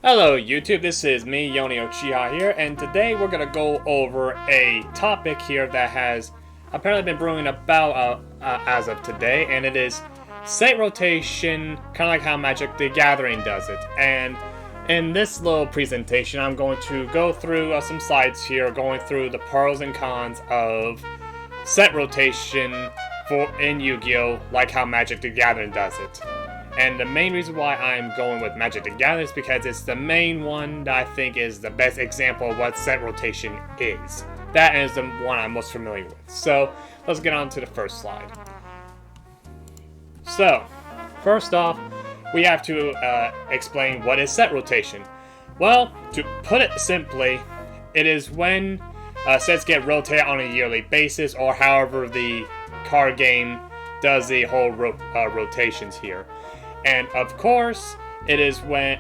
Hello YouTube, this is me, Yoni Uchiha here, and today we're going to go over a topic here that has apparently been brewing about as of today, and it is set rotation, kind of like how Magic the Gathering does it. And in this little presentation, I'm going to go through some slides here, going through the pros and cons of set rotation in Yu-Gi-Oh! Like how Magic the Gathering does it. And the main reason why I'm going with Magic the Gathering is because it's the main one that I think is the best example of what set rotation is. That is the one I'm most familiar with. So, let's get on to the first slide. So, first off, we have to explain what is set rotation. Well, to put it simply, it is when sets get rotated on a yearly basis, or however the card game does the whole rotations here. And of course, it is when,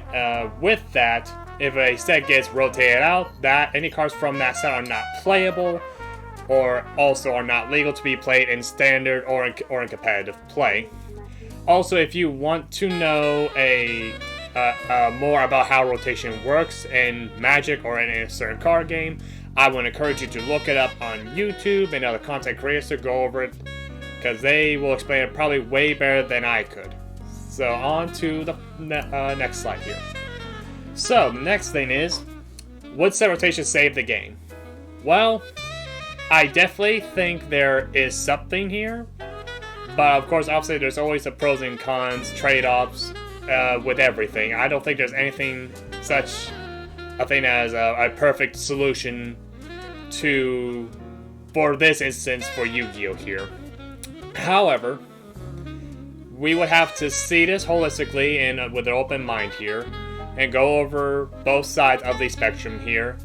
with that, if a set gets rotated out, that any cards from that set are not playable, or also are not legal to be played in standard or in competitive play. Also, if you want to know more about how rotation works in Magic or in a certain card game, I would encourage you to look it up on YouTube and other content creators to go over it, because they will explain it probably way better than I could. So on to the next slide here. So the next thing is, would set rotation save the game? Well, I definitely think there is something here, but of course, obviously, there's always the pros and cons, trade-offs with everything. I don't think there's anything such a thing as a perfect solution for this instance for Yu-Gi-Oh! Here. However, we would have to see this holistically and with an open mind here, and go over both sides of the spectrum here,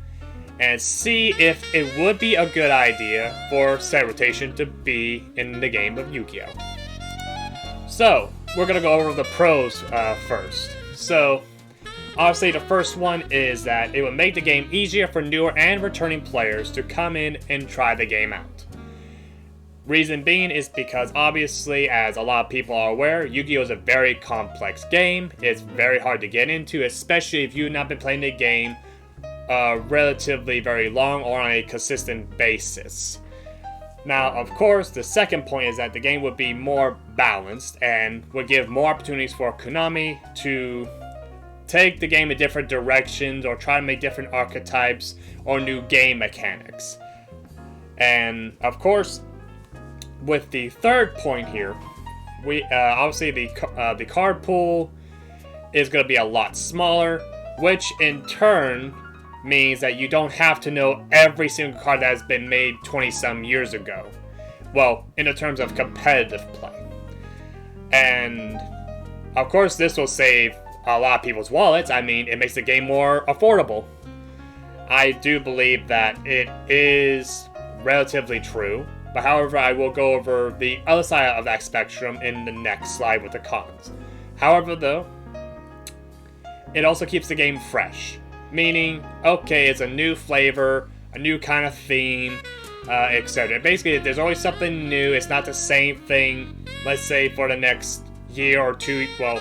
and see if it would be a good idea for set rotation to be in the game of Yu-Gi-Oh! So, we're going to go over the pros first. So, obviously the first one is that it would make the game easier for newer and returning players to come in and try the game out. Reason being is because, obviously, as a lot of people are aware, Yu-Gi-Oh! Is a very complex game. It's very hard to get into, especially if you've not been playing the game relatively very long or on a consistent basis. Now, of course, the second point is that the game would be more balanced and would give more opportunities for Konami to take the game in different directions or try to make different archetypes or new game mechanics. And, of course, with the third point here, we obviously the card pool is going to be a lot smaller, which in turn means that you don't have to know every single card that has been made 20-some years ago. Well, in the terms of competitive play. And of course, this will save a lot of people's wallets. I mean, it makes the game more affordable. I do believe that it is relatively true. But however, I will go over the other side of that spectrum in the next slide with the cons. However, though, it also keeps the game fresh. Meaning, okay, it's a new flavor, a new kind of theme, etc. Basically, there's always something new. It's not the same thing, let's say, for the next year or two. Well,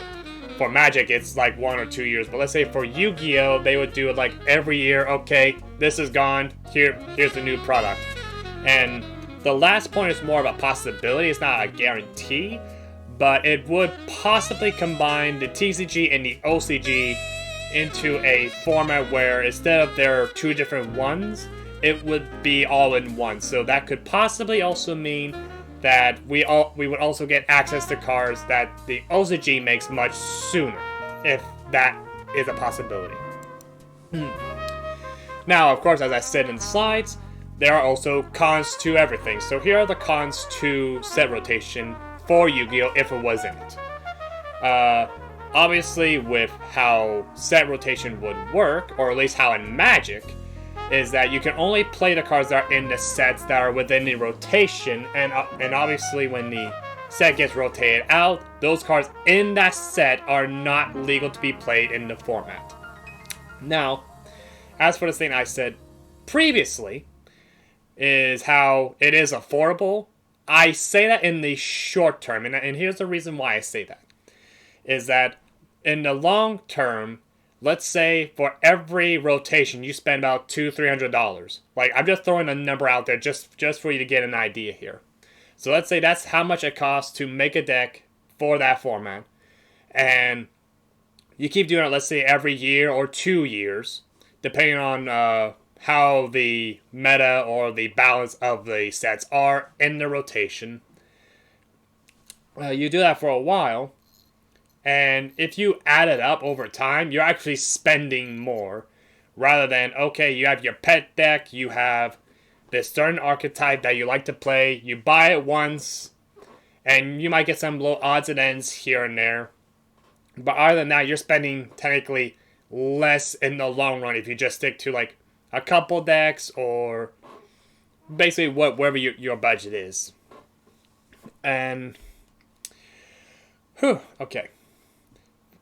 for Magic, it's like 1 or 2 years. But let's say for Yu-Gi-Oh! They would do it like every year. Okay, this is gone. Here's the new product. And the last point is more of a possibility. It's not a guarantee, but it would possibly combine the TCG and the OCG into a format where instead of there two different ones, it would be all in one. So that could possibly also mean that we would also get access to cards that the OCG makes much sooner, if that is a possibility. Now, of course, as I said in the slides, there are also cons to everything. So here are the cons to set rotation for Yu-Gi-Oh! If it was in it. Obviously, with how set rotation would work, or at least how in Magic, is that you can only play the cards that are in the sets that are within the rotation, and obviously when the set gets rotated out, those cards in that set are not legal to be played in the format. Now, as for the thing I said previously, is how it is affordable. I say that in the short term, and here's the reason why I say that. Is that in the long term, let's say for every rotation you spend about $200-300. Like, I'm just throwing a number out there just for you to get an idea here. So let's say that's how much it costs to make a deck for that format. And you keep doing it, let's say, every year or 2 years, depending on how the meta or the balance of the sets are in the rotation. You do that for a while, and if you add it up over time, you're actually spending more. Rather than, okay, you have your pet deck, you have this certain archetype that you like to play, you buy it once, and you might get some little odds and ends here and there. But other than that, you're spending technically less in the long run if you just stick to like a couple decks or basically whatever your budget is. And okay.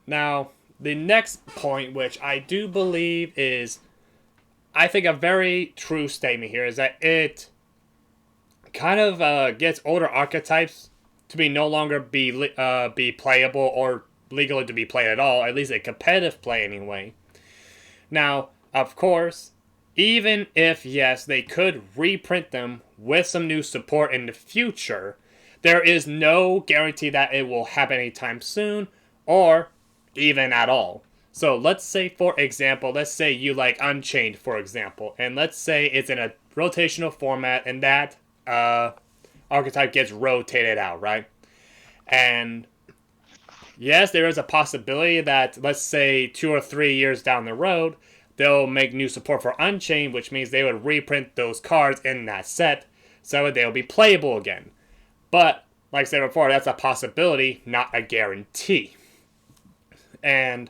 Now, the next point, which I do believe is, I think, a very true statement here, is that it kind of gets older archetypes to be no longer be playable or legally to be played at all, at least a competitive play anyway. Now, of course, even if, yes, they could reprint them with some new support in the future, there is no guarantee that it will happen anytime soon or even at all. So let's say, for example, let's say you like Unchained, for example, and let's say it's in a rotational format and that archetype gets rotated out, right? And yes, there is a possibility that, let's say, 2 or 3 years down the road, they'll make new support for Unchained, which means they would reprint those cards in that set so they'll be playable again. But, like I said before, that's a possibility, not a guarantee. And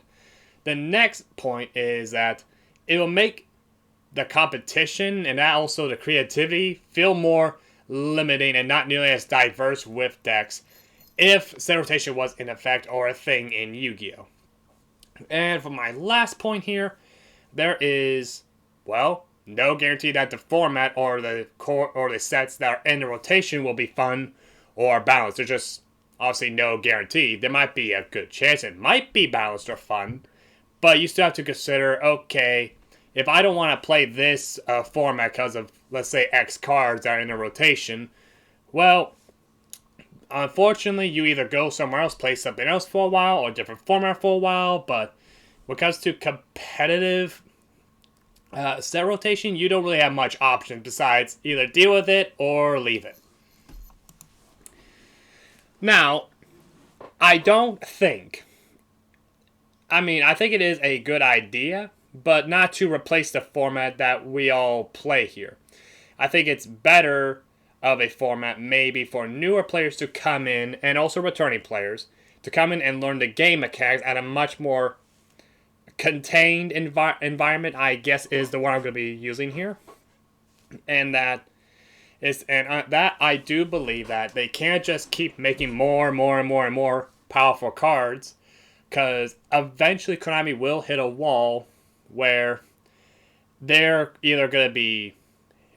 the next point is that it will make the competition and also the creativity feel more limiting and not nearly as diverse with decks if set rotation was in effect or a thing in Yu-Gi-Oh! And for my last point here, there is, well, no guarantee that the format or the core or the sets that are in the rotation will be fun or balanced. There's just obviously no guarantee. There might be a good chance it might be balanced or fun, but you still have to consider, okay, if I don't want to play this format because of, let's say, X cards that are in a rotation, well, unfortunately, you either go somewhere else, play something else for a while, or a different format for a while, but when it comes to competitive set rotation, you don't really have much option besides either deal with it or leave it. Now, I think it is a good idea, but not to replace the format that we all play here. I think it's better of a format maybe for newer players to come in, and also returning players, to come in and learn the game mechanics at a much more contained environment, I guess is the one I'm going to be using here. And that I do believe that they can't just keep making more and more powerful cards, because eventually Konami will hit a wall where they're either going to be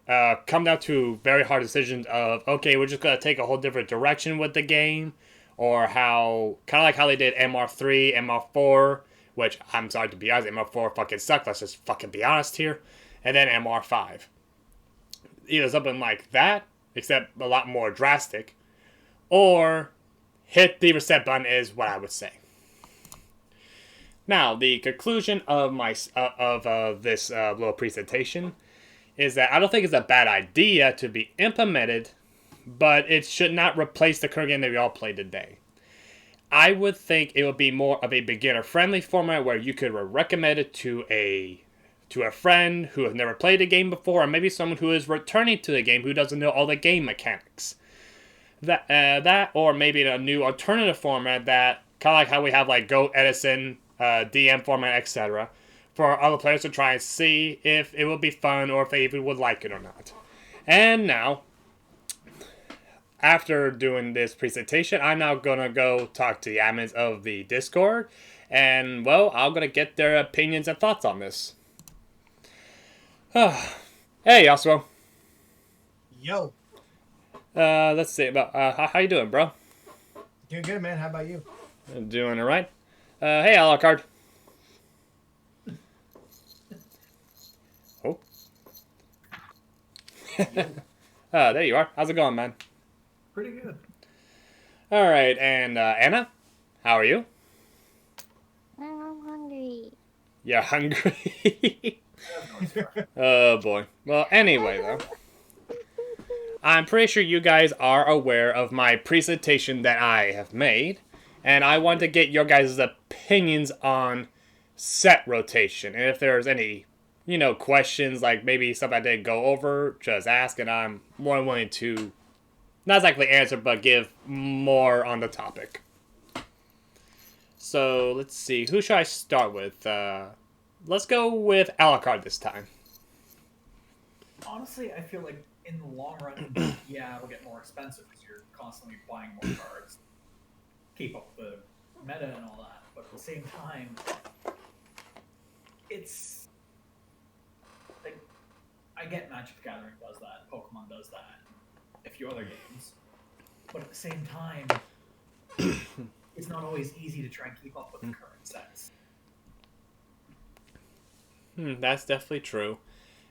come down to very hard decisions of, okay, we're just going to take a whole different direction with the game, or how, kind of like how they did MR3, MR4, which, I'm sorry to be honest, MR4 fucking sucked, let's just fucking be honest here, and then MR5. Either something like that, except a lot more drastic, or hit the reset button is what I would say. Now, the conclusion of my this little presentation is that I don't think it's a bad idea to be implemented, but it should not replace the current game that we all play today. I would think it would be more of a beginner-friendly format where you could recommend it to a friend who has never played a game before, or maybe someone who is returning to the game who doesn't know all the game mechanics. That or maybe a new alternative format that, kind of like how we have like Go Edison, DM format, etc., for other players to try and see if it will be fun or if they even would like it or not. And now, after doing this presentation, I'm now going to go talk to the admins of the Discord, and, well, I'm going to get their opinions and thoughts on this. Hey, Yasuo. Yo. Let's see. How you doing, bro? Doing good, man. How about you? Doing alright. Hey, Alucard. Yo, There you are. How's it going, man? pretty good. All right, and Anna, how are you? I'm hungry. You're hungry? I have noise for Oh boy. Well, anyway, though, I'm pretty sure you guys are aware of my presentation that I have made, and I want to get your guys' opinions on set rotation, and if there's any, questions like maybe something I didn't go over, just ask, and I'm more than willing to not exactly answer, but give more on the topic. So let's see, who should I start with? Let's go with Alucard this time. Honestly, I feel like in the long run, yeah, it'll get more expensive because you're constantly buying more cards, keep up with the meta and all that. But at the same time, it's like I get Magic the Gathering does that, Pokemon does that, a few other games. But at the same time, it's not always easy to try and keep up with the current sets. That's definitely true.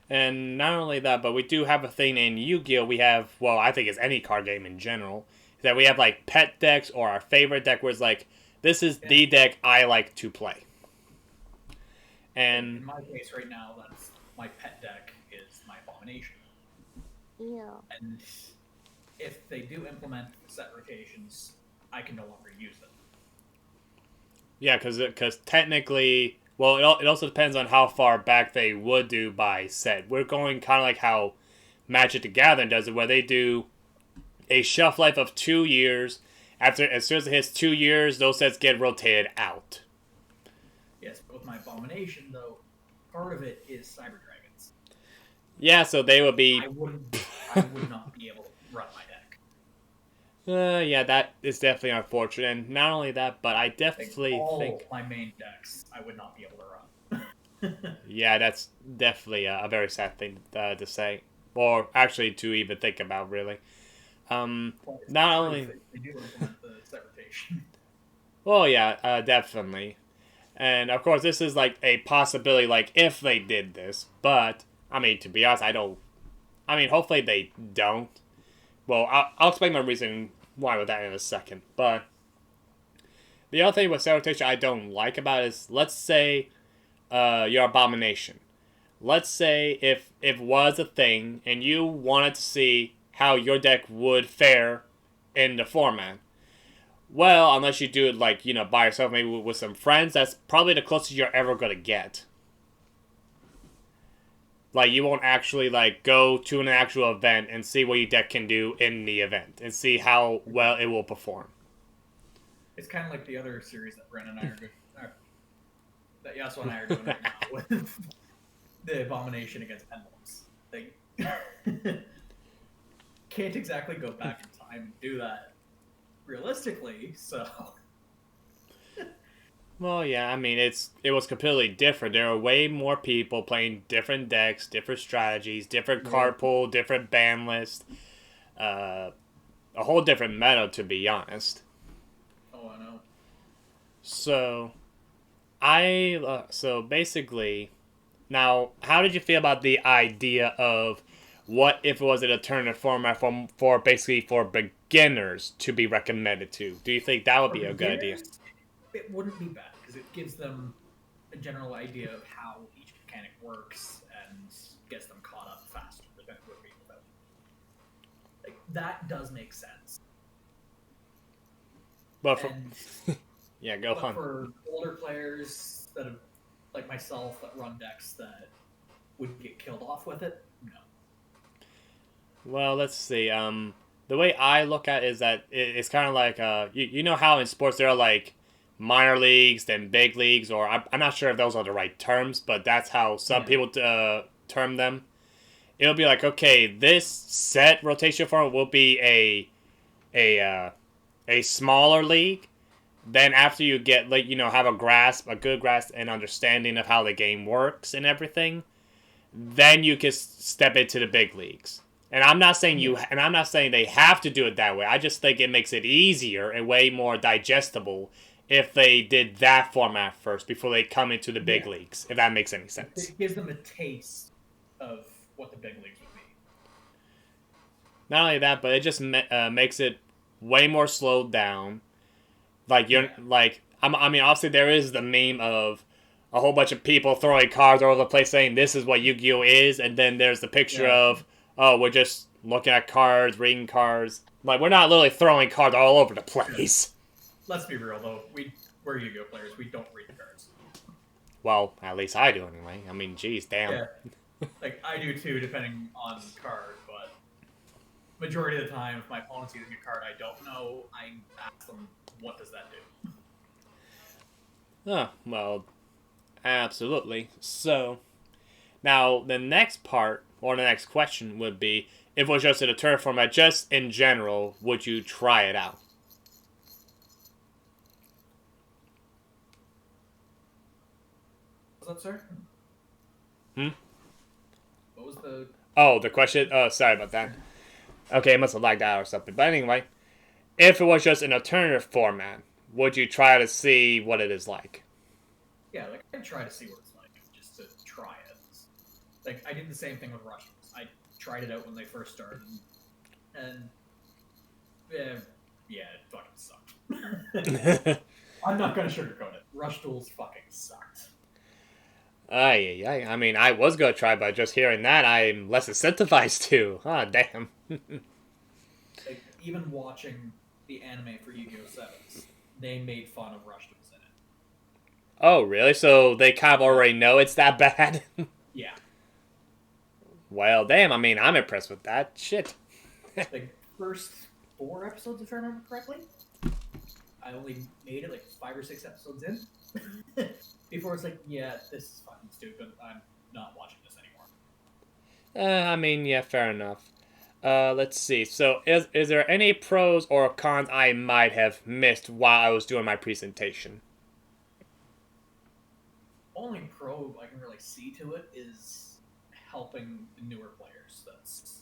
And not only that, but we do have a thing in Yu-Gi-Oh! We have, well, I think it's any card game in general, that we have like pet decks or our favorite deck where it's like, this is the deck I like to play. In And my case right now, that's my pet deck is my Abomination. Ew. And if they do implement set rotations, I can no longer use them. yeah, because technically, well, it also depends on how far back they would do by set. We're going kind of like how Magic the Gathering does it, where they do a shelf life of 2 years. As soon as it hits 2 years, those sets get rotated out. Yes, but with my Abomination, though, part of it is Cyber Dragons. Yeah, so they would be. I would not be able to run my deck. Yeah, that is definitely unfortunate. And not only that, but I definitely all think. my main decks, I would not be able to run. Yeah, that's definitely a very sad thing to say. Or actually to even think about, really. Well, it's Not true only. if they do implement the set rotation. Well, yeah, definitely. And of course, this is like a possibility, like if they did this. But, I mean, to be honest, hopefully they don't. Well, I'll explain my reason why with that in a second. But the other thing with set rotation I don't like about it is, let's say your Abomination. Let's say if it was a thing and you wanted to see how your deck would fare in the format. Well, unless you do it like, by yourself, maybe with some friends, that's probably the closest you're ever going to get. Like, you won't actually, like, go to an actual event and see what your deck can do in the event and see how well it will perform. It's kind of like the other series that Brent and I are good. That Yasuo and I are doing right now with the Abomination against Emblems. They can't exactly go back in time and do that realistically, so. Well, yeah, it was completely different. There were way more people playing different decks, different strategies, different card pool, different ban list. A whole different meta, to be honest. Oh, I know. So, so basically, now, how did you feel about the idea of what if it was an alternative format for beginners to be recommended to? Do you think that would be a good idea? It wouldn't be bad because it gives them a general idea of how each mechanic works and gets them caught up faster than it would be without. Like, that does make sense. But for And yeah, go on. for older players that have, like myself, that run decks that would get killed off with it, no. Well, let's see. The way I look at it is that it's kind of like you know how in sports there are like minor leagues, then big leagues, or I'm not sure if those are the right terms, but that's how some people term them. It'll be like, okay, this set rotation form will be a smaller league. Then after you get like have a good grasp and understanding of how the game works and everything, then you can step into the big leagues. And I'm not saying I'm not saying they have to do it that way. I just think it makes it easier and way more digestible if they did that format first before they come into the big leagues, if that makes any sense. It gives them a taste of what the big leagues would be. Not only that, but it just makes it way more slowed down. Like you're like I mean, obviously there is the meme of a whole bunch of people throwing cards all over the place saying this is what Yu-Gi-Oh is, and then there's the picture of we're just looking at cards, reading cards. Like we're not literally throwing cards all over the place. Let's be real though, we're Yu-Gi-Oh players. We don't read the cards. Well, at least I do anyway. I mean, geez, damn. Yeah, like I do too, depending on the card. But majority of the time, if my opponent's using a card I don't know, I ask them, "What does that do?" Oh, well, absolutely. So, now the next part, or the next question would be, if it was just in a turn format, just in general, would you try it out? What's that, sir? Hmm? What was the... Oh, the question? Oh, sorry about that. Okay, it must have lagged out or something. But anyway, if it was just an alternative format, would you try to see what it is like? Yeah, like, I try to see what it's like, just to try it. Like, I did the same thing with Russians. I tried it out when they first started, and... yeah, it fucking sucked. I'm not gonna sugarcoat it. Rush Duels fucking sucked. I mean, I was gonna try, but just hearing that, I'm less incentivized to. Ah, damn. Like, even watching the anime for Yu-Gi-Oh! 7s, they made fun of Rush Duels in it. Oh, really? So they kind of already know it's that bad? Yeah. Well, damn, I mean, I'm impressed with that. Shit. Like, first 4 episodes, if I remember correctly. I only made it like 5 or 6 episodes in. Before it's like, yeah, this is fucking stupid. I'm not watching this anymore. I mean, yeah, fair enough. Let's see. So, is there any pros or cons I might have missed while I was doing my presentation? Only pro I can really see to it is helping the newer players. That's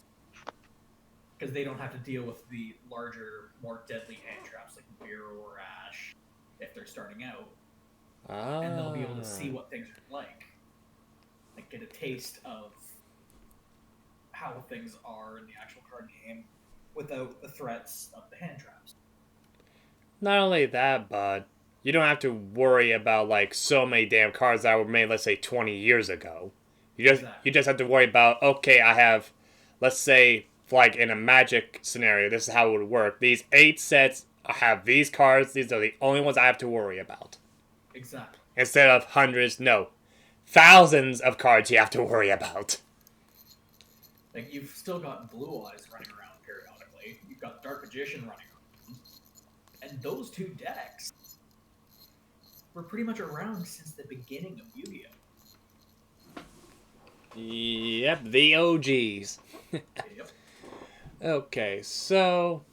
because they don't have to deal with the larger, more deadly hand traps like Miro or Ash if they're starting out. And they'll be able to see what things are like get a taste of how things are in the actual card game without the threats of the hand traps. Not only that, but you don't have to worry about like so many damn cards that were made, let's say, 20 years ago. You just have to worry about, okay, I have, let's say, like in a Magic scenario, this is how it would work. These 8 sets have these cards. These are the only ones I have to worry about. Exactly. Instead of hundreds, no, thousands of cards you have to worry about. Like, you've still got Blue Eyes running around periodically. You've got Dark Magician running around. And those 2 decks were pretty much around since the beginning of Yu-Gi-Oh! Yep, the OGs. Yep. Okay, so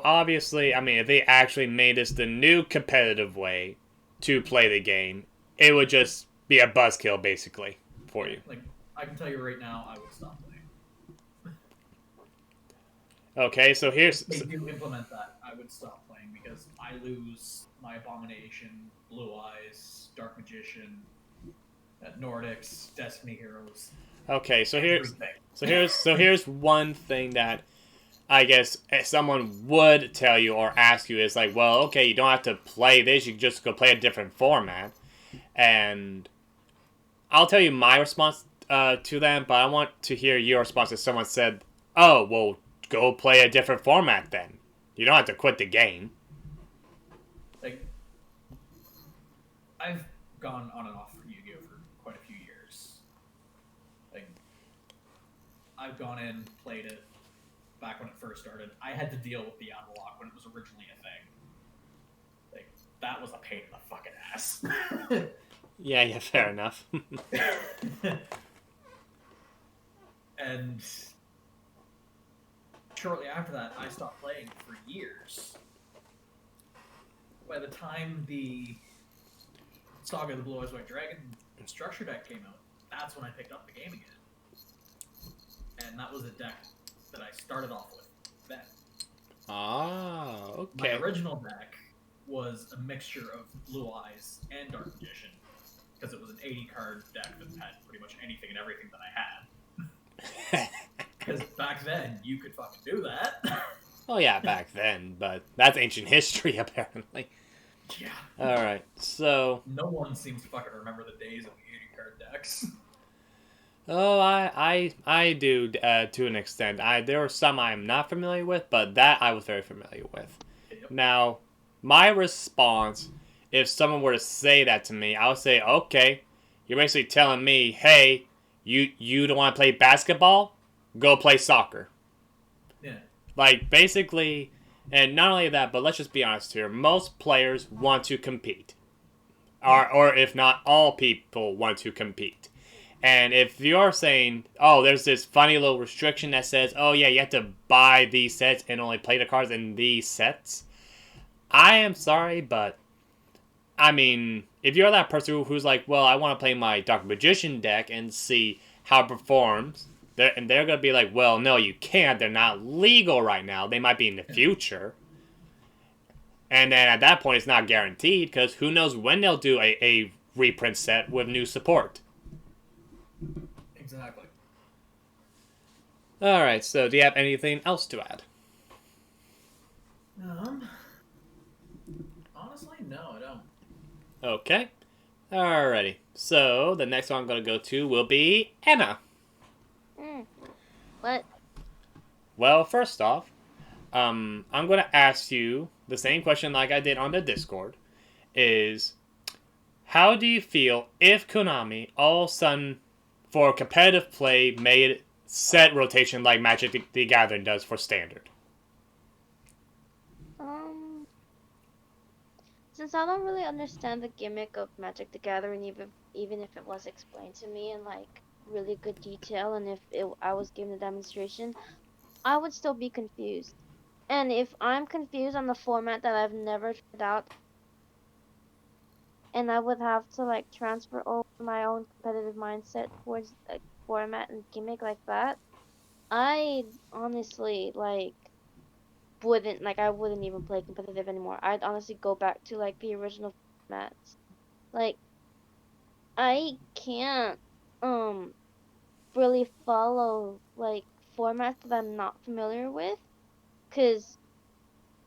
obviously, I mean, if they actually made this the new competitive way to play the game, it would just be a buzzkill, basically, for you. Like, I can tell you right now, I would stop playing. Okay, so here's... If they do implement that, I would stop playing, because I lose my Abomination, Blue Eyes, Dark Magician, Nordics, Destiny Heroes. Okay, so here's one thing that I guess someone would tell you or ask you is like, well, okay, you don't have to play this, you can just go play a different format. And I'll tell you my response to that, but I want to hear your response if someone said, oh, well, go play a different format then. You don't have to quit the game. Like, I've gone on and off for Yu-Gi-Oh! For quite a few years. Like, I've gone in, played it, back when it first started. I had to deal with the unlock when it was originally a thing. Like, that was a pain in the fucking ass. Yeah, fair enough. And shortly after that, I stopped playing for years. By the time the Saga of the Blue Eyes White Dragon structure deck came out, that's when I picked up the game again. And that was a deck that I started off with then. Ah, okay. My original deck was a mixture of Blue Eyes and Dark Magician, because it was an 80 card deck that had pretty much anything and everything that I had. Because back then, you could fucking do that. Oh yeah, back then, but that's ancient history apparently. Yeah. All right, so No one seems to fucking remember the days of 80 card decks. oh, I do to an extent. There were some I'm not familiar with, but that I was very familiar with. Yep. Now, my response, if someone were to say that to me, I would say, okay, you're basically telling me, hey, you don't want to play basketball, go play soccer. Yeah. Like basically, and not only that, but let's just be honest here. Most players want to compete, or if not, all people want to compete. And if you're saying, oh, there's this funny little restriction that says, oh yeah, you have to buy these sets and only play the cards in these sets, I am sorry, but I mean, if you're that person who's like, well, I want to play my Dark Magician deck and see how it performs, and they're going to be like, well, no, you can't. They're not legal right now. They might be in the future. And then at that point, it's not guaranteed because who knows when they'll do a reprint set with new support. Exactly. All right, so do you have anything else to add? Honestly, no, I don't. Okay. Alrighty. So the next one I'm going to go to will be Anna. What? Well, first off, I'm going to ask you the same question like I did on the Discord. Is how do you feel if Konami all of a sudden, for competitive play, made set rotation like Magic the Gathering does for Standard? Since I don't really understand the gimmick of Magic the Gathering, even if it was explained to me in like really good detail, and if I was given a demonstration, I would still be confused. And if I'm confused on the format that I've never tried out, and I would have to like transfer over my own competitive mindset towards a format and gimmick like that, I honestly like I wouldn't even play competitive anymore. I'd honestly go back to like the original formats. Like I can't really follow like formats that I'm not familiar with, cuz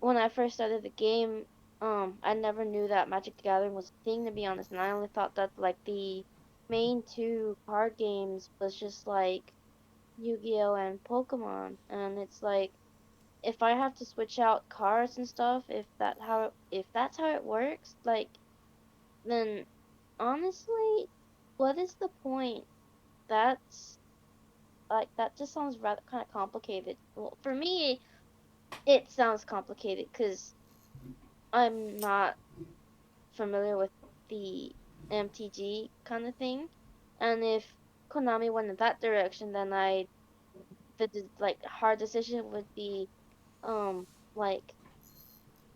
when I first started the game, I never knew that Magic the Gathering was a thing, to be honest, and I only thought that like the main two card games was just like Yu-Gi-Oh and Pokemon, and it's like if I have to switch out cards and stuff, if that's how it works, like then honestly, what is the point? That's like that just sounds rather kind of complicated. Well, for me, it sounds complicated because I'm not familiar with the MTG kind of thing, and if Konami went in that direction, then like hard decision would be like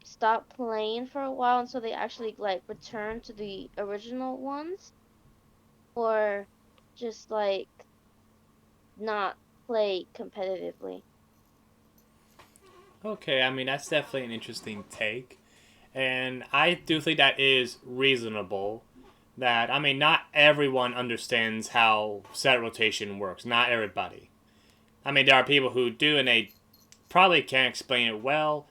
stop playing for a while until they actually like return to the original ones, or just like not play competitively. Okay, I mean, that's definitely an interesting take. And I do think that is reasonable. That, I mean, not everyone understands how set rotation works. Not everybody. I mean, there are people who do, and they probably can't explain it well,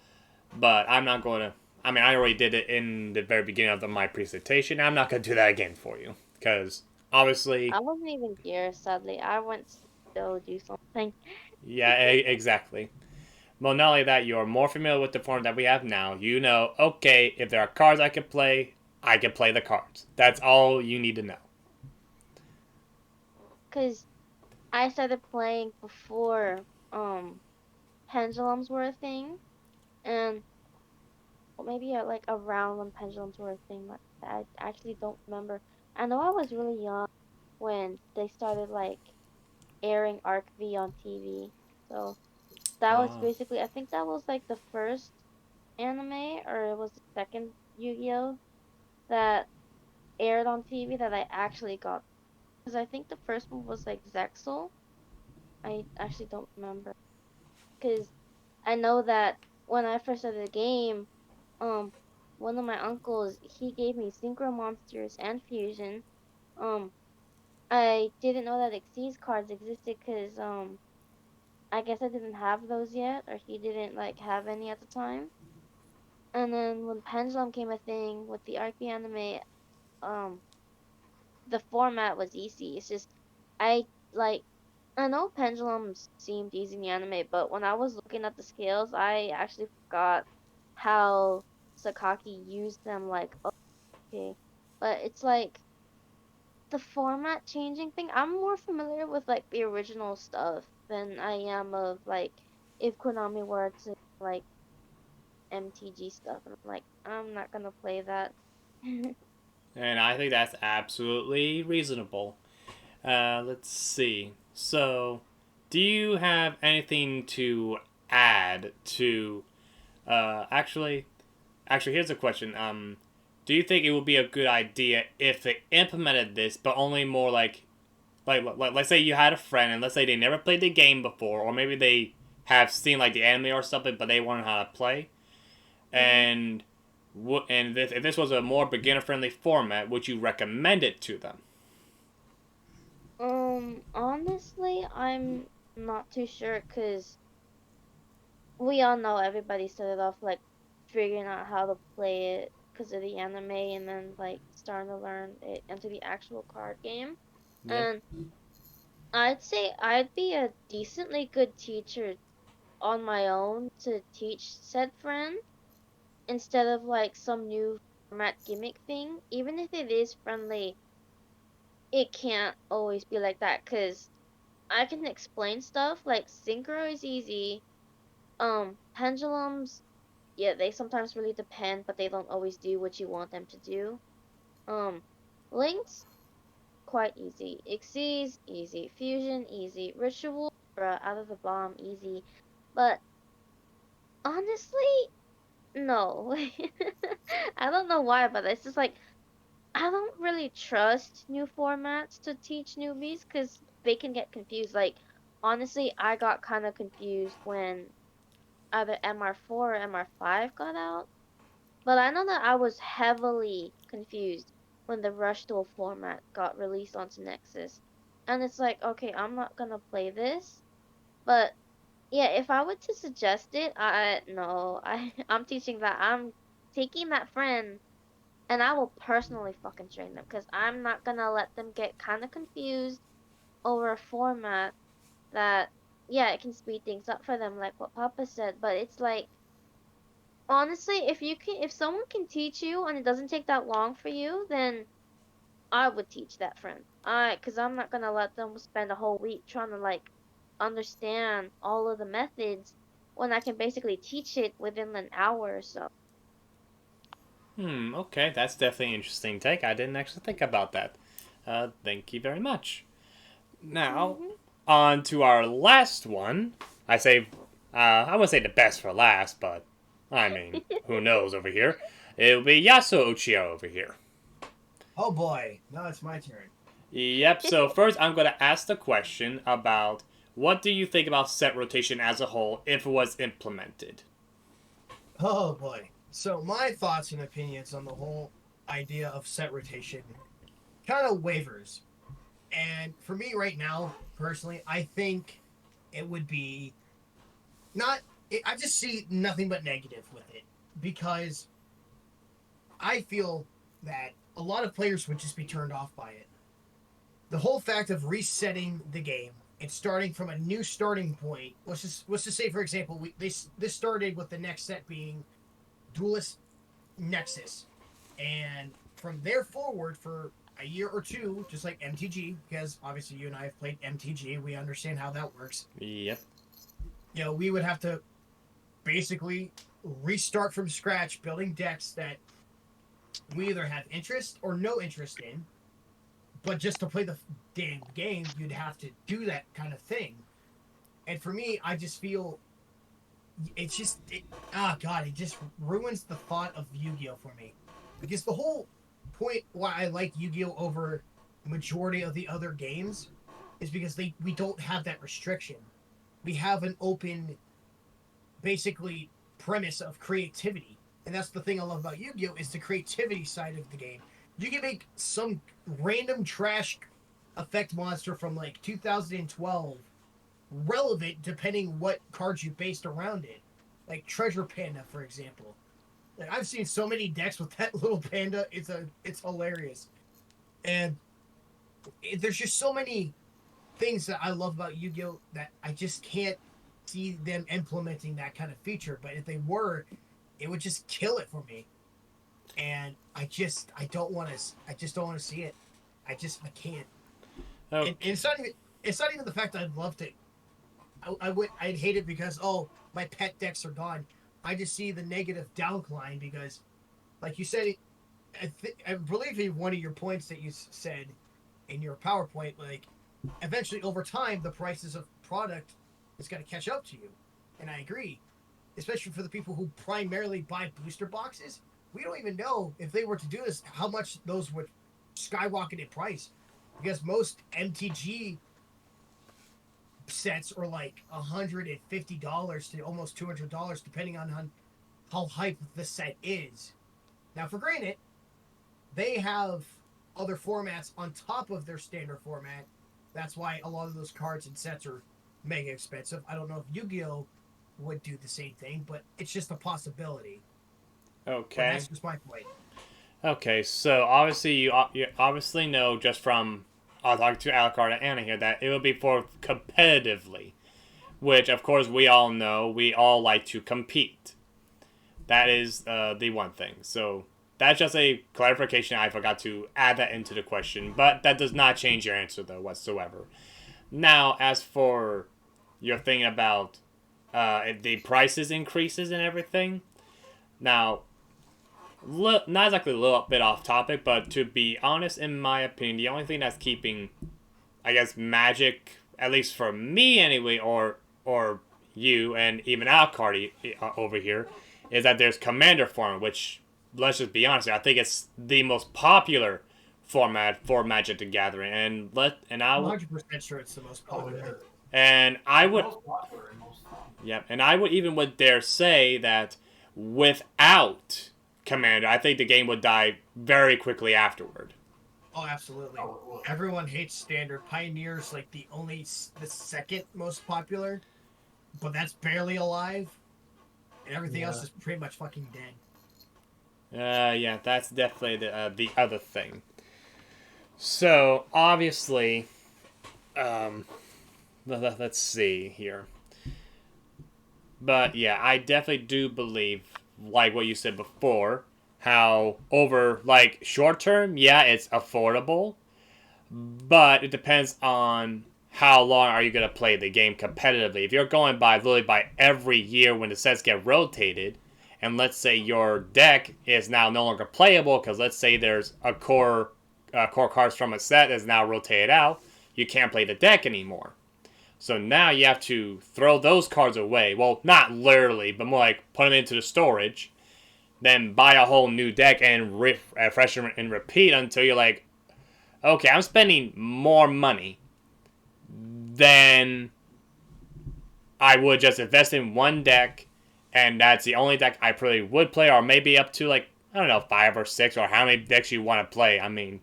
but I'm not going to. I mean, I already did it in the very beginning of my presentation. I'm not going to do that again for you. Because, obviously, I wasn't even here, sadly. I went to go do something. yeah, exactly. Well, not only that, you're more familiar with the form that we have now. You know, okay, if there are cards I can play the cards. That's all you need to know. Because I started playing before pendulums were a thing, and well, maybe like around when pendulums were a thing. Like, I actually don't remember. I know I was really young when they started like airing Arc V on TV. So that was Oh. basically, I think that was like the first anime, or it was the second Yu-Gi-Oh that aired on TV that I actually got. Because I think the first one was like Zexal. I actually don't remember. Because I know that when I first started the game, um, one of my uncles, he gave me Synchro Monsters and Fusion. Um, I didn't know that Xyz cards existed because I guess I didn't have those yet, or he didn't like have any at the time. And then when Pendulum came a thing with the Arc anime, um, the format was easy. It's just I like I know pendulums seemed easy in the anime, but when I was looking at the scales, I actually forgot how Sakaki used them. Like, okay, but it's like the format changing thing. I'm more familiar with like the original stuff than I am of like if Konami were to like MTG stuff, and I'm like, I'm not gonna play that. And I think that's absolutely reasonable. Let's see. So, do you have anything to add to? Actually, here's a question. Do you think it would be a good idea if they implemented this, but only more like let's say you had a friend, and let's say they never played the game before, or maybe they have seen like the anime or something, but they want to know how to play, Mhm. and if this was a more beginner friendly format, would you recommend it to them? Honestly, I'm not too sure because we all know everybody started off like figuring out how to play it because of the anime and then like starting to learn it into the actual card game. Yep. And I'd say I'd be a decently good teacher on my own to teach said friend instead of like some new format gimmick thing. Even if it is friendly, it can't always be like that because I can explain stuff like synchro is easy. Pendulums, yeah, they sometimes really depend, but they don't always do what you want them to do. Um, Links, quite easy. Xyz, easy. Fusion, easy. Ritual, bruh, out of the bomb, easy. But honestly, no. I don't know why, but it's just like I don't really trust new formats to teach newbies because they can get confused. Like, honestly, I got kind of confused when either MR4 or MR5 got out. But I know that I was heavily confused when the Rush Duel format got released onto Nexus. And it's like, okay, I'm not gonna play this. But yeah, if I were to suggest it, I no, I'm teaching that. I'm taking that friend and I will personally fucking train them because I'm not gonna let them get kind of confused over a format that, yeah, it can speed things up for them, like what Papa said. But it's like, honestly, if someone can teach you and it doesn't take that long for you, then I would teach that friend. Cause I'm not gonna let them spend a whole week trying to like understand all of the methods when I can basically teach it within an hour or so. Okay, that's definitely an interesting take. I didn't actually think about that. Thank you very much. Now, Mhm. on to our last one. I wouldn't say the best for last, but I mean, who knows over here? It'll be Yasuo Uchiha over here. Oh boy, now it's my turn. Yep, so first I'm going to ask the question about what do you think about set rotation as a whole if it was implemented? Oh boy. So my thoughts and opinions on the whole idea of set rotation kind of wavers. And for me right now, personally, I think it would be not. I just see nothing but negative with it because I feel that a lot of players would just be turned off by it. The whole fact of resetting the game and starting from a new starting point. Let's just say, for example, this started with the next set being Duelist Nexus, and from there forward for a year or two, just like MTG, because obviously you and I have played MTG, we understand how that works. Yep. We would have to basically restart from scratch, building decks that we either have interest or no interest in. But just to play the damn game, you'd have to do that kind of thing. And for me, I just feel it just ruins the thought of Yu-Gi-Oh for me, because the whole point why I like Yu-Gi-Oh over the majority of the other games is because we don't have that restriction. We have an open, basically, premise of creativity, and that's the thing I love about Yu-Gi-Oh is the creativity side of the game. You can make some random trash effect monster from like 2012 relevant depending what cards you based around it. Like Treasure Panda, for example. Like I've seen so many decks with that little panda. It's hilarious, and there's just so many things that I love about Yu-Gi-Oh that I just can't see them implementing that kind of feature. But if they were, it would just kill it for me. And I don't want to. I just don't want to see it. I can't. Okay. And it's not even the fact that I'd love to. I'd hate it because my pet decks are gone. I just see the negative downcline because, like you said, I believe in one of your points that you said in your PowerPoint, like eventually over time the prices of product is going to catch up to you, and I agree, especially for the people who primarily buy booster boxes. We don't even know if they were to do this how much those would skyrocket in price, because most MTG sets are like $150 to almost $200 depending on how hype the set is. Now, for granted, they have other formats on top of their standard format. That's why a lot of those cards and sets are mega expensive. I don't know if Yu-Gi-Oh would do the same thing, but it's just a possibility. But Okay. that's just my point. Okay, so obviously you obviously know just from talking to Alucard and Anna here that it will be for competitively, which of course we all know we all like to compete. That is the one thing. So that's just a clarification. I forgot to add that into the question, but that does not change your answer though whatsoever. Now, as for your thing about the prices increases and everything, now not exactly a little bit off topic, but to be honest, in my opinion, the only thing that's keeping, I guess, Magic, at least for me anyway, or you and even Alcardi over here, is that there's Commander form, which, let's just be honest, I think it's the most popular format for Magic the Gathering, and I'm 100% sure it's the most popular. and I would Most popular and most fun. Yep, and I would dare say that without Commander, I think the game would die very quickly afterward. Oh, absolutely. Oh, well, Everyone hates standard. Pioneer's like the second most popular, but that's barely alive, and everything else is pretty much fucking dead. Yeah, that's definitely the other thing. So obviously, let's see here. But yeah, I definitely do believe, like what you said before, how over like short term, yeah, it's affordable, but it depends on how long are you going to play the game competitively. If you're going by literally by every year when the sets get rotated, and let's say your deck is now no longer playable because let's say there's a core cards from a set is now rotated out, you can't play the deck anymore. So now you have to throw those cards away. Well, not literally, but more like put them into the storage, then buy a whole new deck and refresh and repeat until you're like, okay, I'm spending more money than I would just invest in one deck, and that's the only deck I probably would play, or maybe up to like, I don't know, 5 or 6, or how many decks you want to play. I mean,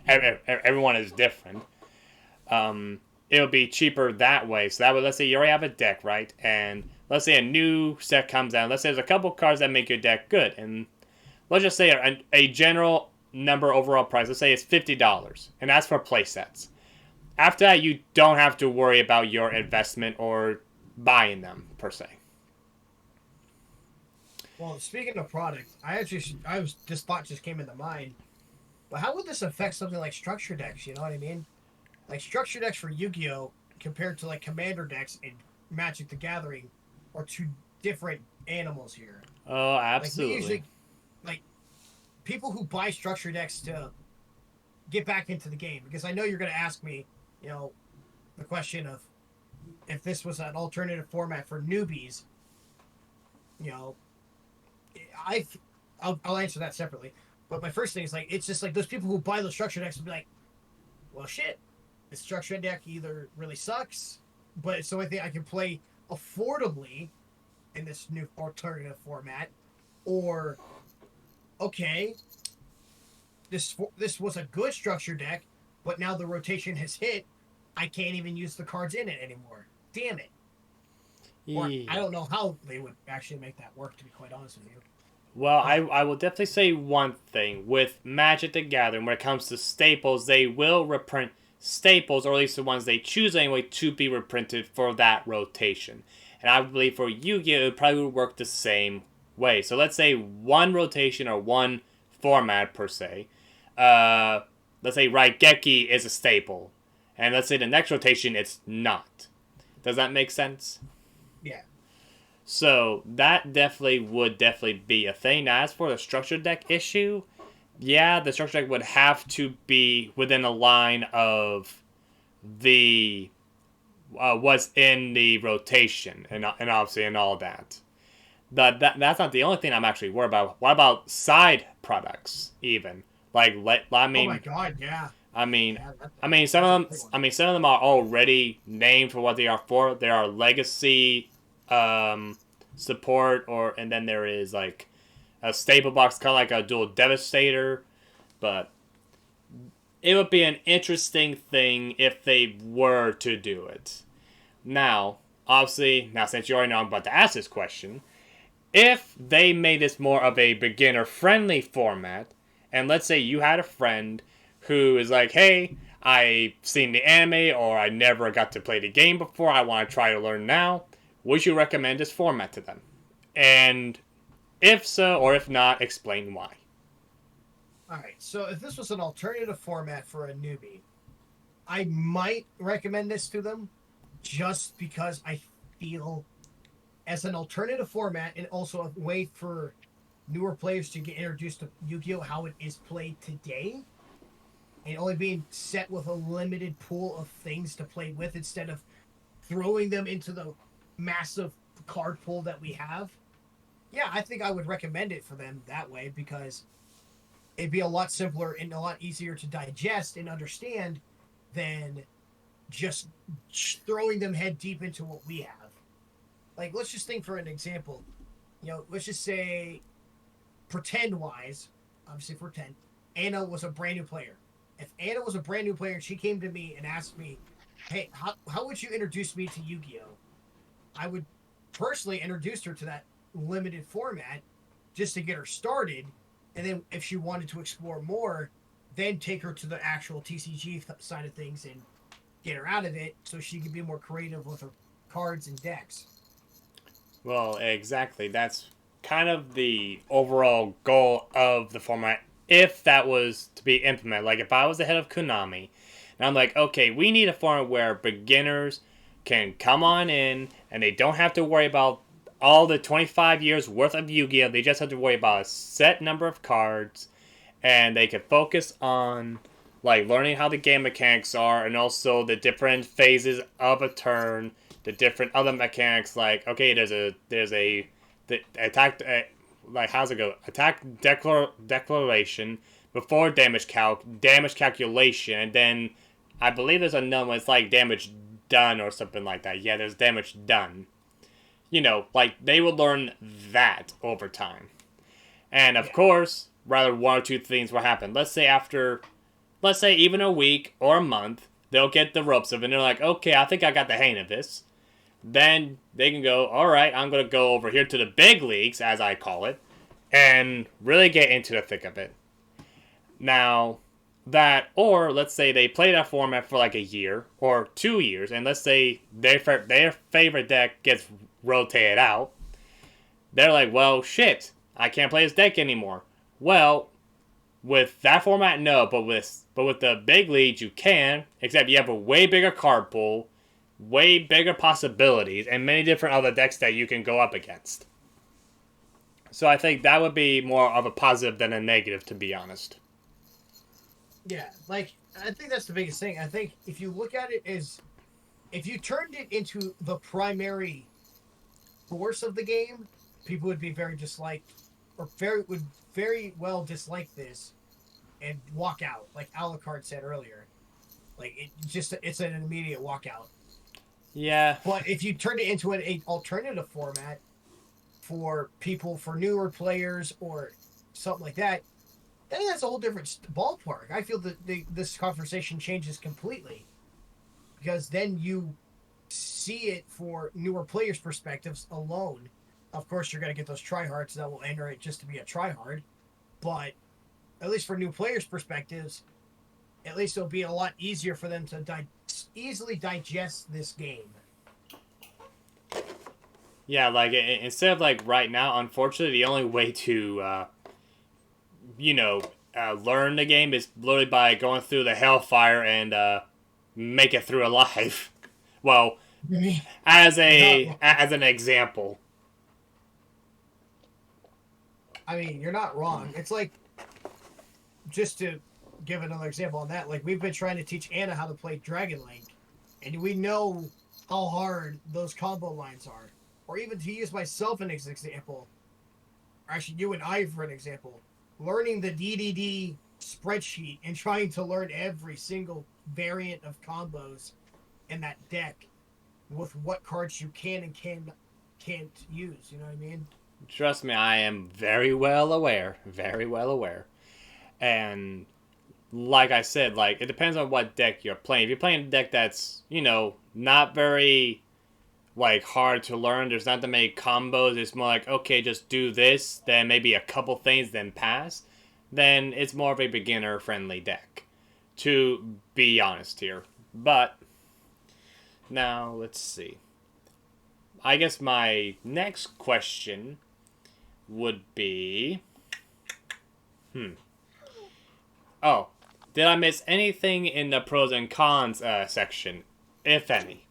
everyone is different. It'll be cheaper that way. So that would, let's say you already have a deck, right? And let's say a new set comes out. Let's say there's a couple cards that make your deck good, and let's just say a general number overall price. Let's say it's $50, and that's for play sets. After that, you don't have to worry about your investment or buying them per se. Well, speaking of product, this thought just came into mind. But how would this affect something like structure decks? You know what I mean? Like structure decks for Yu-Gi-Oh compared to like Commander decks in Magic the Gathering are two different animals here. Oh, absolutely. Like, we usually, like people who buy structure decks to get back into the game, because I know you're going to ask me, you know, the question of if this was an alternative format for newbies. You know, I'll answer that separately. But my first thing is like, it's just like those people who buy those structure decks will be like, well, shit, the structure deck either really sucks, but it's the only thing I can play affordably in this new alternative format, or okay, this was a good structure deck, but now the rotation has hit, I can't even use the cards in it anymore. damn it. Or I don't know how they would actually make that work, to be quite honest with you. Well, I will definitely say one thing. With Magic the Gathering, when it comes to staples, they will reprint staples, or at least the ones they choose anyway, to be reprinted for that rotation. And I believe for Yu-Gi-Oh! It would probably work the same way. So let's say one rotation or one format per se. Let's say Raigeki is a staple. And let's say the next rotation it's not. Does that make sense? Yeah. So that would definitely be a thing. Now, as for the structure deck issue, yeah, the structure deck would have to be within a line of the what's in the rotation and obviously and all that. That's not the only thing I'm actually worried about. What about side products even? Like I mean, oh my god, yeah. I mean, some of them are already named for what they are for. There are legacy support, and then there is like a staple box, kind of like a Dual Devastator. But it would be an interesting thing if they were to do it. Now, obviously, since you already know I'm about to ask this question, if they made this more of a beginner-friendly format, and let's say you had a friend who is like, hey, I've seen the anime, or I never got to play the game before, I want to try to learn now, would you recommend this format to them? And if so, or if not, explain why. Alright, so if this was an alternative format for a newbie, I might recommend this to them just because I feel as an alternative format and also a way for newer players to get introduced to Yu-Gi-Oh! How it is played today, and only being set with a limited pool of things to play with instead of throwing them into the massive card pool that we have. Yeah, I think I would recommend it for them that way because it'd be a lot simpler and a lot easier to digest and understand than just throwing them head deep into what we have. Like, let's just think for an example. Let's just say, pretend-wise, obviously pretend, Anna was a brand new player. If Anna was a brand new player and she came to me and asked me, hey, how would you introduce me to Yu-Gi-Oh? I would personally introduce her to that limited format just to get her started, and then if she wanted to explore more, then take her to the actual TCG side of things and get her out of it so she could be more creative with her cards and decks. Well, exactly. That's kind of the overall goal of the format if that was to be implemented. Like, if I was the head of Konami, and I'm like, okay, we need a format where beginners can come on in and they don't have to worry about all the 25 years worth of Yu-Gi-Oh! They just have to worry about a set number of cards, and they can focus on like learning how the game mechanics are, and also the different phases of a turn, the different other mechanics. Like, okay, there's the attack, like, how's it go? Attack declaration before damage calculation, and then I believe there's another one. It's like damage done or something like that. Yeah, there's damage done. Like, they will learn that over time. And, of course, rather one or two things will happen. Let's say even a week or a month, they'll get the ropes of it, and they're like, okay, I think I got the hang of this. Then they can go, alright, I'm going to go over here to the big leagues, as I call it, and really get into the thick of it. Now, or let's say they play that format for like a year or 2 years, and let's say their favorite deck gets rotated out. They're like, well, shit, I can't play this deck anymore. Well, with that format, no, but with the big leagues, you can, except you have a way bigger card pool, way bigger possibilities, and many different other decks that you can go up against. So I think that would be more of a positive than a negative, to be honest. Yeah, like, I think that's the biggest thing. I think if you look at it as, if you turned it into the primary force of the game, people would be very would very well dislike this and walk out, like Alucard said earlier. Like, it's an immediate walkout. Yeah. But if you turn it into an alternative format for newer players or something like that, then that's a whole different ballpark. I feel that this conversation changes completely, because then you see it for newer players' perspectives alone. Of course, you're going to get those tryhards that will enter it just to be a tryhard, but at least for new players' perspectives, at least it'll be a lot easier for them to easily digest this game. Yeah, like instead of like right now, unfortunately, the only way to, learn the game is literally by going through the hellfire and make it through alive. Well, as an example. I mean, you're not wrong. It's like, just to give another example on that, like we've been trying to teach Anna how to play Dragon Link, and we know how hard those combo lines are. Or even to use myself as an example, or actually you and I for an example, learning the DDD spreadsheet and trying to learn every single variant of combos in that deck with what cards you can and can't use. You know what I mean? Trust me, I am very well aware. Very well aware. And like I said, like it depends on what deck you're playing. If you're playing a deck that's, not very like hard to learn, there's not that many combos, it's more like, okay, just do this, then maybe a couple things, then pass, then it's more of a beginner friendly deck. To be honest here. But now let's see. I guess my next question would be Oh, did I miss anything in the pros and cons section, if any?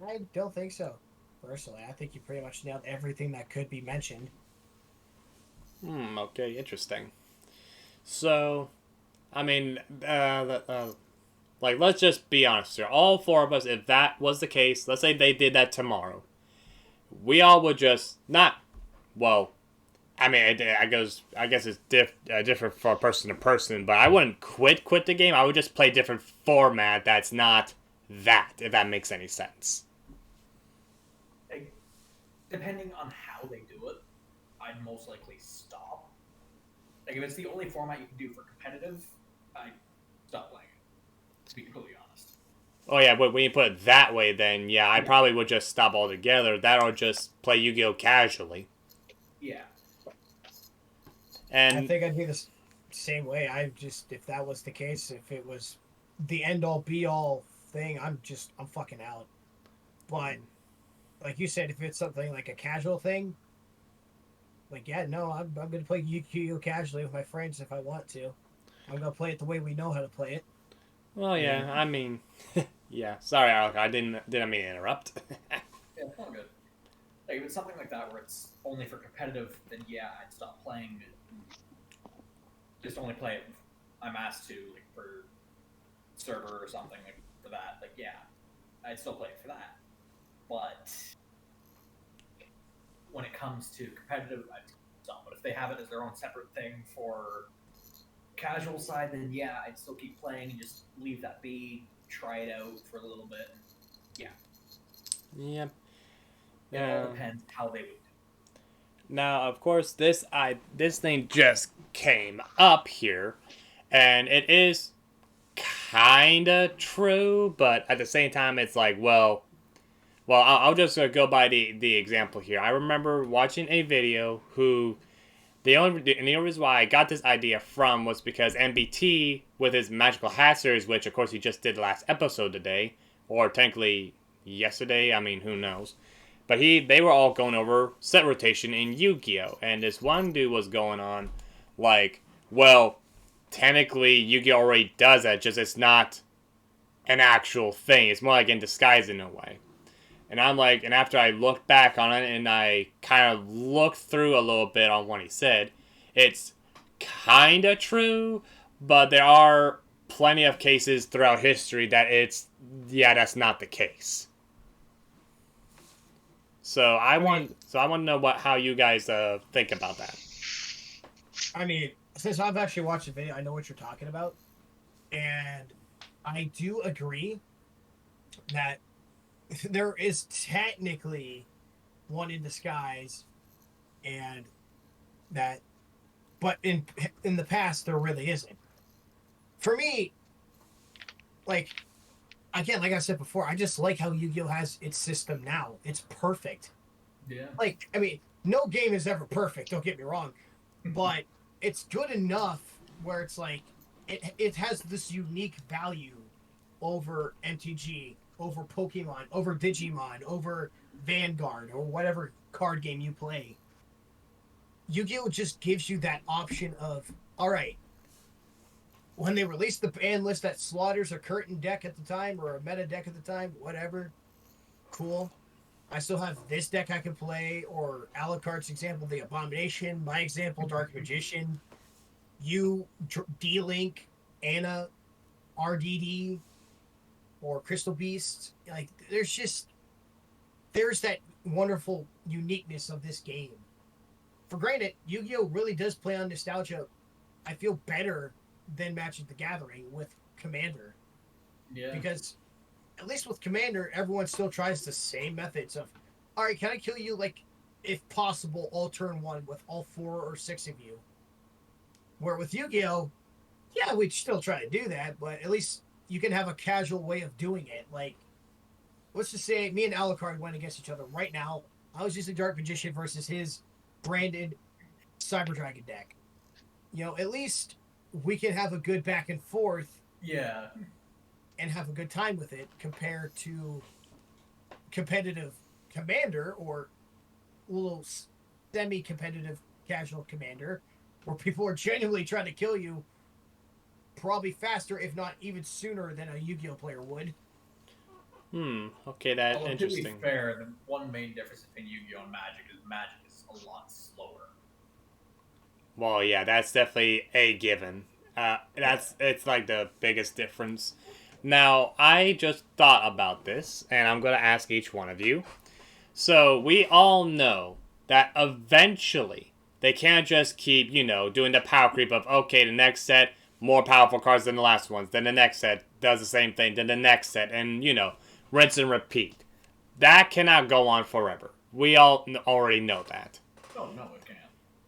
I don't think so. Personally, I think you pretty much nailed everything that could be mentioned. Okay, interesting. So, I mean, like, let's just be honest here. All four of us, if that was the case, let's say they did that tomorrow, we all would just not, well, I mean, I guess it's different for person to person, but I wouldn't quit the game. I would just play a different format that's not that, if that makes any sense. Depending on how they do it, I'd most likely stop. Like, if it's the only format you can do for competitive, I'd stop playing it, to be completely honest. Oh yeah, but when you put it that way, then yeah, I probably would just stop altogether. That or just play Yu-Gi-Oh! Casually. Yeah. And I think I'd be the same way. If that was the case, if it was the end-all, be-all thing, I'm fucking out. But, like you said, if it's something like a casual thing, like, yeah, no, I'm going to play Yu-Gi-Oh! Casually with my friends if I want to. I'm going to play it the way we know how to play it. well, yeah, I mean, yeah. Sorry, Alec, I didn't mean to interrupt. Yeah, it's all good. Like, if it's something like that where it's only for competitive, then yeah, I'd stop playing it. Just only play it if I'm asked to, like, for server or something, like, for that. Like, yeah, I'd still play it for that. But when it comes to competitive, I'd stop. But if they have it as their own separate thing for casual side, then yeah, I'd still keep playing and just leave that be, try it out for a little bit. Yeah. Yep. It all depends how they would do it. Now, of course, this thing just came up here, and it is kinda true, but at the same time, it's like, well, I'll just go by the example here. I remember watching a video the only reason why I got this idea from was because MBT, with his Magical Hat series, which of course he just did last episode today, or technically yesterday, I mean, who knows. But they were all going over set rotation in Yu-Gi-Oh! And this one dude was going on, like, well, technically Yu-Gi-Oh! Already does that, just it's not an actual thing. It's more like in disguise in a way. And I'm like, and after I looked back on it and I kind of looked through a little bit on what he said, it's kind of true, but there are plenty of cases throughout history that that's not the case. So I want to know how you guys think about that. I mean, since I've actually watched the video, I know what you're talking about. And I do agree that there is technically one in disguise, and that, but in the past there really isn't. For me, like, again, like I said before, I just like how Yu-Gi-Oh has its system now. It's perfect. Yeah. Like, I mean, no game is ever perfect. Don't get me wrong, but it's good enough where it's like it has this unique value over MTG, over Pokemon, over Digimon, over Vanguard, or whatever card game you play. Yu-Gi-Oh just gives you that option of, all right, when they release the ban list that slaughters a curtain deck at the time or a meta deck at the time, whatever, cool. I still have this deck I can play, or Alucard's example, the Abomination, my example, Dark Magician, you, D-Link, Anna, RDD, or Crystal Beast. Like, there's that wonderful uniqueness of this game. For granted, Yu-Gi-Oh really does play on nostalgia. I feel better than Magic the Gathering with Commander. Yeah. Because at least with Commander, everyone still tries the same methods of, all right, can I kill you, like, if possible, all turn one with all 4 or 6 of you? Where with Yu-Gi-Oh, yeah, we'd still try to do that, but at least you can have a casual way of doing it. Like, let's just say me and Alucard went against each other right now. I was using Dark Magician versus his branded Cyber Dragon deck. You know, at least we can have a good back and forth. Yeah. And have a good time with it compared to competitive Commander or a little semi-competitive casual Commander where people are genuinely trying to kill you probably faster, if not even sooner, than a Yu-Gi-Oh player would. Okay, that's Although, interesting. to be fair, the one main difference between Yu-Gi-Oh and Magic is a lot slower. Well, yeah, that's definitely a given. It's like the biggest difference. Now, I just thought about this, and I'm going to ask each one of you. So, we all know that eventually they can't just keep, doing the power creep of, okay, the next set, more powerful cards than the last ones. Then the next set does the same thing. Then the next set, and, rinse and repeat. That cannot go on forever. We all already know that. Oh, no, it can't.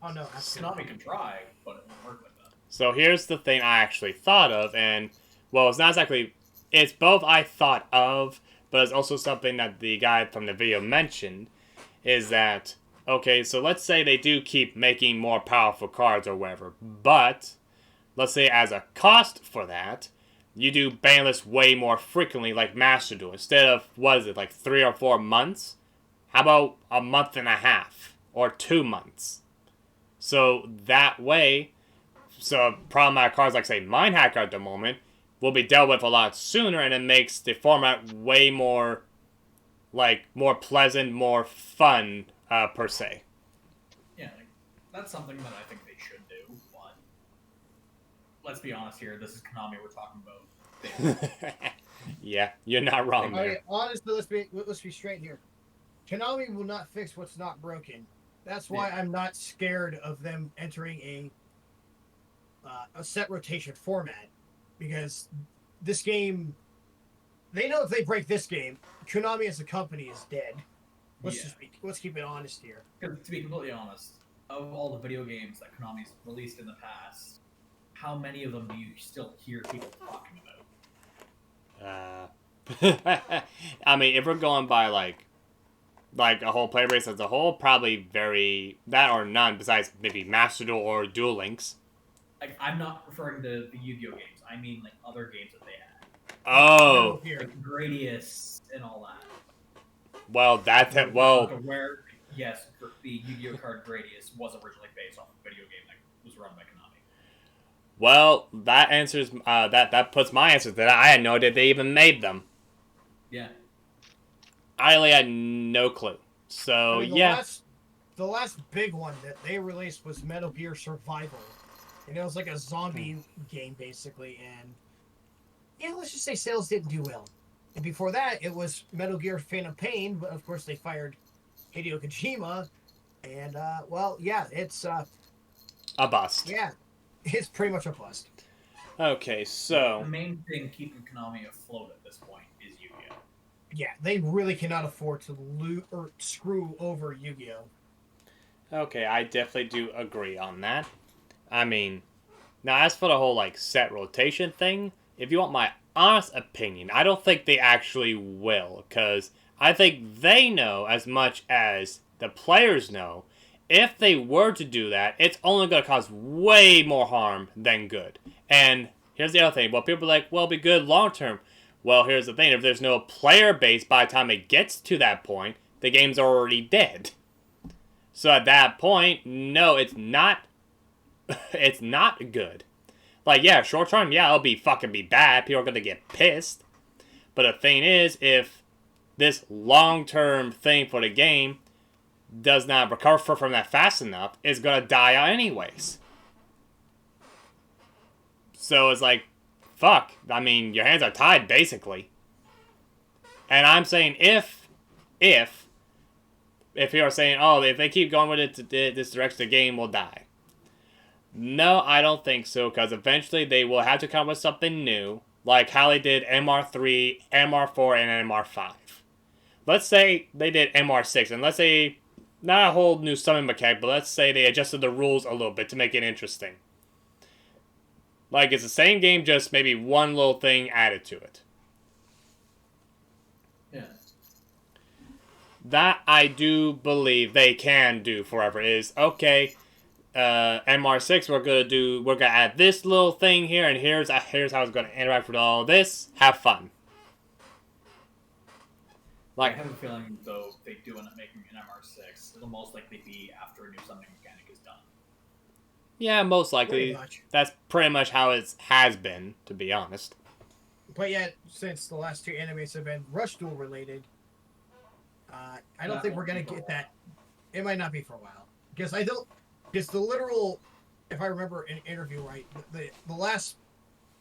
Oh, no. Konami can try, but it won't work like that. So here's the thing I actually thought of, and, well, it's not exactly... It's both I thought of, but it's also something that the guy from the video mentioned, is that, okay, so let's say they do keep making more powerful cards or whatever, but, let's say as a cost for that, you do ban lists way more frequently like Master Duel. Instead of, what is it, like 3 or 4 months? How about a month and a half? Or 2 months? So that way, problematic cards like, say, Mind Hacker at the moment, will be dealt with a lot sooner, and it makes the format way more, more pleasant, more fun, per se. Yeah, that's something that I think they should do, but let's be honest here, this is Konami we're talking about. Yeah, you're not wrong there. Okay, honestly, let's be straight here. Konami will not fix what's not broken. That's why I'm not scared of them entering a set rotation format, because this game, they know if they break this game, Konami as a company is dead. Let's keep it honest here. Because to be completely honest, of all the video games that Konami's released in the past, how many of them do you still hear people talking about? I mean, if we're going by like a whole player base as a whole, probably that or none, besides maybe Master Duel or Duel Links. Like, I'm not referring to the Yu-Gi-Oh games. I mean, like, other games that they had. Oh. Like Gradius and all that. Well, Yes, the Yu-Gi-Oh card Gradius was originally based off a video game that was run by Konami. Well, that answers that puts my answer to that. I had no idea they even made them. Yeah. I really had no clue. So the last big one that they released was Metal Gear Survival. And it was like a zombie game, basically. And, yeah, let's just say sales didn't do well. And before that, it was Metal Gear Phantom Pain. But, of course, they fired Hideo Kojima. And, it's... a bust. Yeah, it's pretty much a bust. Okay, so... The main thing keeping Konami afloat at this point is Yu-Gi-Oh! Yeah, they really cannot afford to screw over Yu-Gi-Oh! Okay, I definitely do agree on that. I mean, now as for the whole, set rotation thing, if you want my honest opinion, I don't think they actually will, because I think they know as much as the players know. If they were to do that, it's only going to cause way more harm than good. And here's the other thing. Well, people are like, well, it'll be good long term. Well, here's the thing. If there's no player base by the time it gets to that point, the game's already dead. So at that point, no, it's not. It's not good. Like, yeah, short term, yeah, it'll be bad. People are gonna get pissed. But the thing is, if this long term thing for the game does not recover from that fast enough, it's gonna die out anyways. So it's like, fuck. I mean, your hands are tied basically. And I'm saying if you are saying, oh, if they keep going with it this direction, the game will die. No, I don't think so, because eventually they will have to come up with something new, like how they did MR3, MR4, and MR5. Let's say they did MR6, and let's say, not a whole new summon mechanic, but let's say they adjusted the rules a little bit to make it interesting. Like, it's the same game, just maybe one little thing added to it. Yeah. That I do believe they can do forever is, okay, MR6, we're gonna add this little thing here, and here's how it's gonna interact with all this. Have fun. I have a feeling, though, if they do end up making an MR6, it'll most likely be after a new summoning mechanic is done. Yeah, most likely. Pretty much. That's pretty much how it has been, to be honest. But yet, since the last two animes have been Rush Duel related, I don't think we're gonna get that. It might not be for a while because because the literal, if I remember an interview right, the last,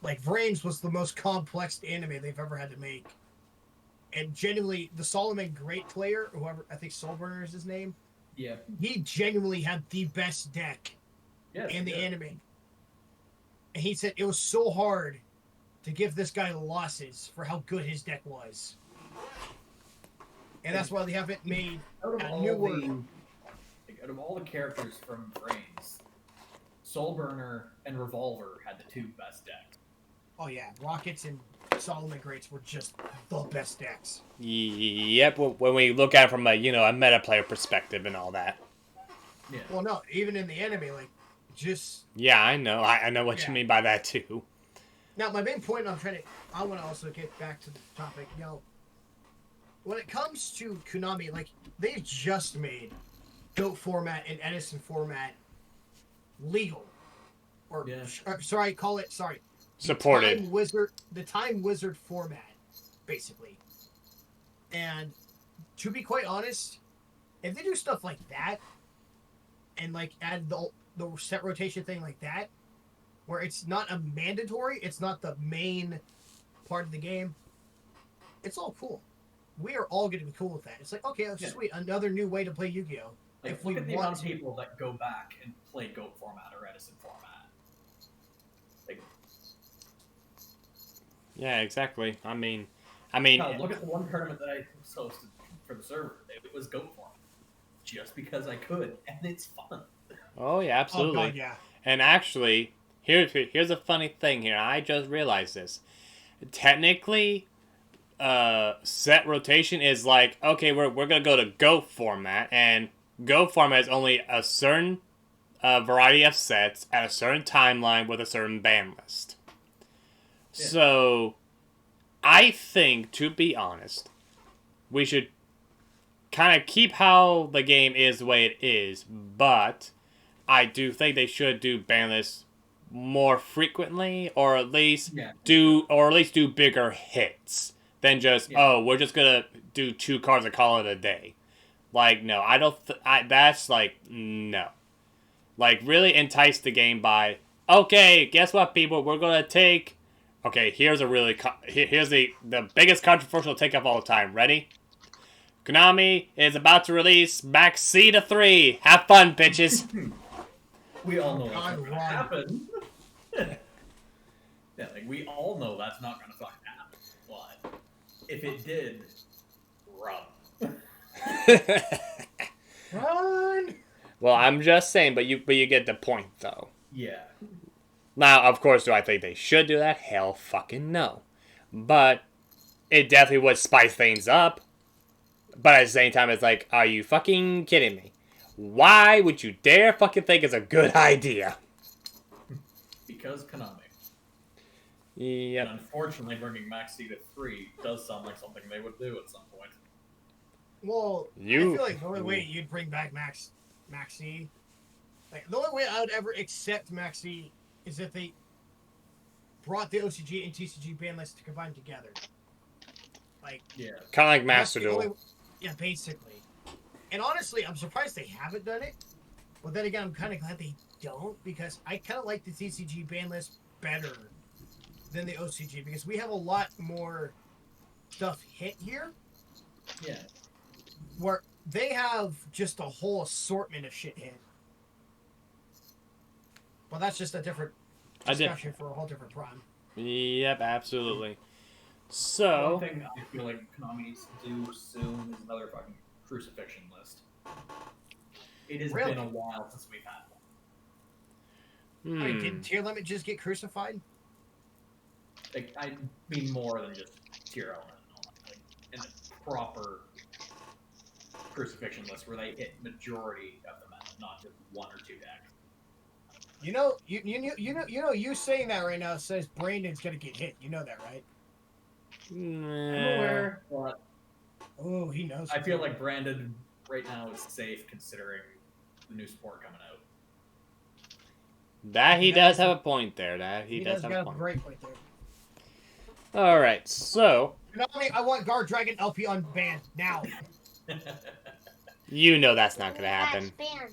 like, Vrains was the most complex anime they've ever had to make, and genuinely the Solomon Great player, whoever, I think Soulburner is his name. Yeah. He genuinely had the best deck in the anime, and he said it was so hard to give this guy losses for how good his deck was. And that's why they haven't made out a newer... Out of all the characters from Vrains, Soulburner and Revolver had the two best decks. Oh yeah, Rockets and Solomon Greats were just the best decks. Yep, when we look at it from a meta player perspective and all that. Yeah. Well, no, even in the anime, like, just... Yeah, I know. I know what you mean by that, too. Now, my main point I want to also get back to the topic, when it comes to Konami, like, they just made GOAT format and Edison format legal. Or, Supported. The Time Wizard format, basically. And, to be quite honest, if they do stuff like that, and, like, add the set rotation thing like that, where it's not a mandatory, it's not the main part of the game, it's all cool. We are all going to be cool with that. It's like, okay, sweet, another new way to play Yu-Gi-Oh! Like, look at the amount of people that go back and play GOAT format or Edison format. Like, yeah, exactly. I mean, look at the one tournament that I hosted for the server. It was GOAT format, just because I could, and it's fun. Oh yeah, absolutely. Oh, God, yeah. And actually, here's a funny thing here. I just realized this. Technically, set rotation is like, okay, we're gonna go to Go format, and Go format is only a certain variety of sets at a certain timeline with a certain ban list. Yeah. So, I think, to be honest, we should kind of keep how the game is the way it is, but I do think they should do ban lists more frequently, or at least do bigger hits than just we're just gonna do 2 cards and call it a day. Like, no, I don't. That's like, no. Like, really entice the game by, okay, guess what, people, we're gonna take. Okay, here's the biggest controversial take of all time. Ready? Konami is about to release Max C to 3. Have fun, bitches. We all know that's not gonna happen. Yeah, like, we all know that's not gonna fucking happen. But if it did, run. Run! Well, I'm just saying, but you get the point, though. Yeah. Now, of course, do I think they should do that? Hell fucking no. but it definitely would spice things up. But at the same time, it's like, are you fucking kidding me? Why would you dare fucking think it's a good idea? Because Konami. Yep. And unfortunately, bringing Max C to 3 does sound like something they would do at some point. Well, I feel like the only way you'd bring back Maxi, like the only way I would ever accept Maxi is if they brought the OCG and TCG ban lists to combine together. Like, Yeah. Kind of like that's Master the only- Duel. yeah, basically. And honestly, I'm surprised they haven't done it. But then again, I'm kind of glad they don't, because I kind of like the TCG ban list better than the OCG, because we have a lot more stuff hit here, Yeah. where they have just a whole assortment of shit hit. Well, that's just a different discussion for a whole different prime. Yep, absolutely. One So, thing I feel like Konami needs to do soon is another fucking crucifixion list. It has Really? been a while since we've had one. Wait, did Tier Limit just get crucified? Like, I mean more than just tier element and all that. Like, in a proper crucifixion list where they hit majority of the meta, not just one or two decks. You saying that right now says Brandon's gonna get hit. You know that, right? I'm aware, but Oh, he knows. I feel like Brandon right now is safe considering the new sport coming out. that he does have a point there. That he does got have a a point. great point there. Alright, so, I want Guard Dragon LP unbanned now. you know that's not gonna happen. Because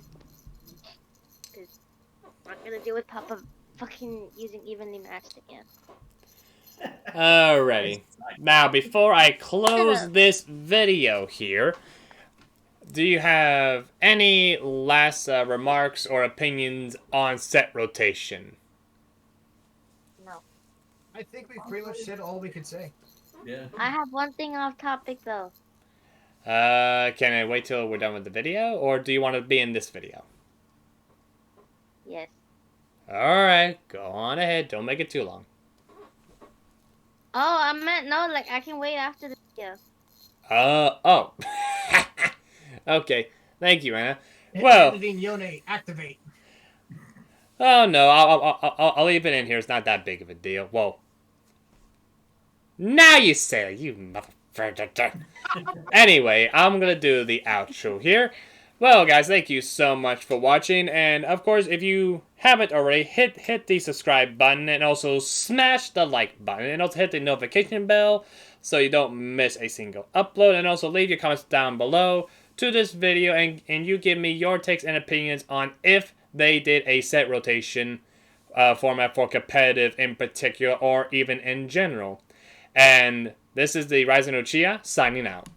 what gonna do with Papa fucking using evenly matched again? Alrighty. Now, before I close this video here, do you have any last remarks or opinions on set rotation? No. I think we pretty much said all we could say. Yeah. I have one thing off topic though. Can I wait till we're done with the video, or do you want to be in this video? Yes. Alright, go on ahead. Don't make it too long. Oh, I meant no. Like I can wait after the video. Oh. Okay, thank you, Anna. Well, Editing Yone, activate. oh no, I'll leave it in here. It's not that big of a deal. Whoa. Now you say it, you motherfucker. Anyway, I'm gonna do the outro here. Well, guys, thank you so much for watching, and of course, if you haven't already, hit the subscribe button, and also smash the like button, and also hit the notification bell so you don't miss a single upload, and also leave your comments down below to this video, and you give me your takes and opinions on if they did a set rotation format for competitive in particular, or even in general. And this is the Rising Uchiha signing out.